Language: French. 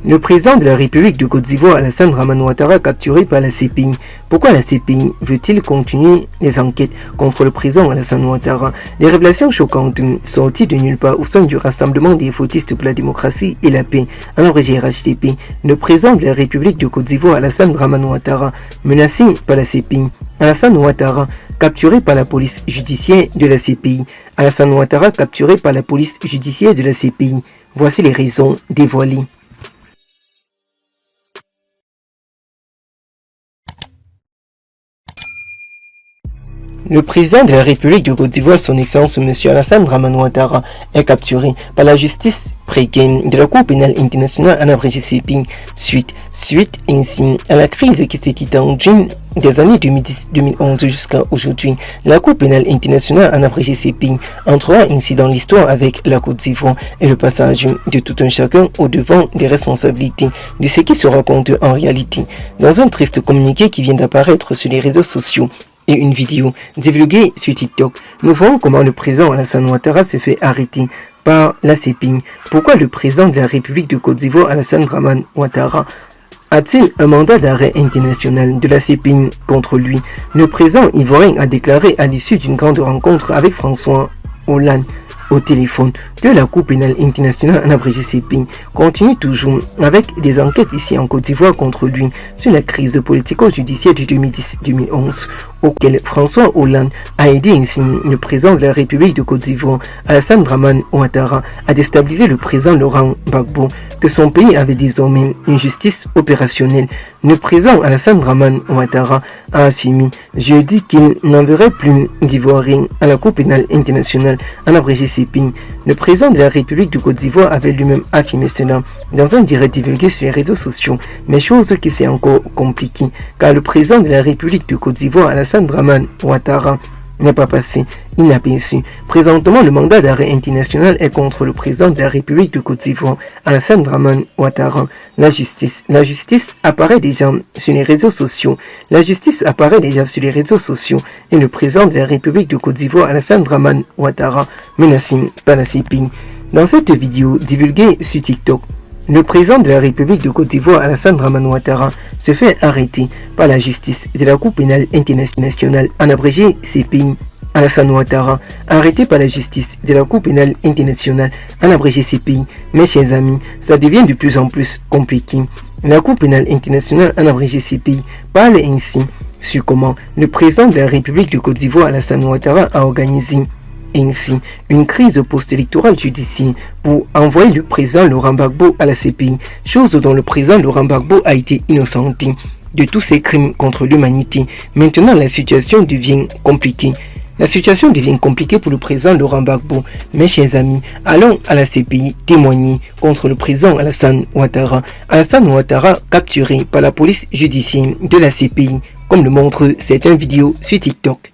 Le président de la République de Côte d'Ivoire, Alassane Dramane Ouattara, capturé par la CPI. Pourquoi la CPI veut-il continuer les enquêtes contre le président Alassane Ouattara? Des révélations choquantes sorties de nulle part au sein du Rassemblement des fautistes pour la démocratie et la paix, en abrégé RHDP. Le président de la République de Côte d'Ivoire, Alassane Dramane Ouattara, menacé par la CPI. Alassane Ouattara, capturé par la police judiciaire de la CPI. Alassane Ouattara, capturé par la police judiciaire de la CPI. Voici les raisons dévoilées. Le président de la République de Côte d'Ivoire, son Excellence M. Alassane Dramane Ouattara, est capturé par la justice précaire de la Cour pénale internationale en abrégé CPI, suite ainsi à la crise qui s'est étendue des années 2010-2011 jusqu'à aujourd'hui. La Cour pénale internationale en abrégé CPI entrera ainsi dans l'histoire avec la Côte d'Ivoire et le passage de tout un chacun au devant des responsabilités de ce qui se raconte en réalité. Dans un triste communiqué qui vient d'apparaître sur les réseaux sociaux, et une vidéo divulguée sur TikTok, nous voyons comment le président Alassane Ouattara se fait arrêter par la CPI. Pourquoi le président de la République de Côte d'Ivoire, Alassane Dramane Ouattara, a-t-il un mandat d'arrêt international de la CPI contre lui? Le président ivoirien a déclaré à l'issue d'une grande rencontre avec François Hollande au téléphone que la Cour pénale internationale en abrégé CPI continue toujours avec des enquêtes ici en Côte d'Ivoire contre lui sur la crise politico-judiciaire de 2010-2011 auquel François Hollande a aidé ainsi le président de la République de Côte d'Ivoire, Alassane Dramane Ouattara, à déstabiliser le président Laurent Gbagbo, que son pays avait désormais une justice opérationnelle. Le président Alassane Dramane Ouattara a affirmé jeudi qu'il n'enverrait plus d'Ivoiriens à la Cour pénale internationale en abrégé CPI. Le président de la République de Côte d'Ivoire avait lui-même affirmé cela dans un direct divulgué sur les réseaux sociaux, mais chose qui s'est encore compliquée, car le président de la République de Côte d'Ivoire, Alassane Dramane Ouattara, n'est pas passé inaperçu. Présentement, le mandat d'arrêt international est contre le président de la République de Côte d'Ivoire, Alassane Dramane Ouattara. La justice apparaît déjà sur les réseaux sociaux. Et le président de la République de Côte d'Ivoire, Alassane Dramane Ouattara, menacé par la CPI. Dans cette vidéo divulguée sur TikTok, le président de la République de Côte d'Ivoire, Alassane Dramane Ouattara, se fait arrêter par la justice de la Cour pénale internationale en abrégé CPI. Alassane Ouattara, arrêté par la justice de la Cour pénale internationale en abrégé CPI. Mes chers amis, ça devient de plus en plus compliqué. La Cour pénale internationale en abrégé CPI parle ainsi sur comment le président de la République de Côte d'Ivoire, Alassane Ouattara, a organisé ainsi une crise post-électorale judiciaire pour envoyer le président Laurent Gbagbo à la CPI, chose dont le président Laurent Gbagbo a été innocenté de tous ces crimes contre l'humanité. Maintenant, la situation devient compliquée. Pour le président Laurent Gbagbo. Mes chers amis, allons à la CPI témoigner contre le président Alassane Ouattara. Alassane Ouattara capturé par la police judiciaire de la CPI, comme le montrent certaines vidéos sur TikTok.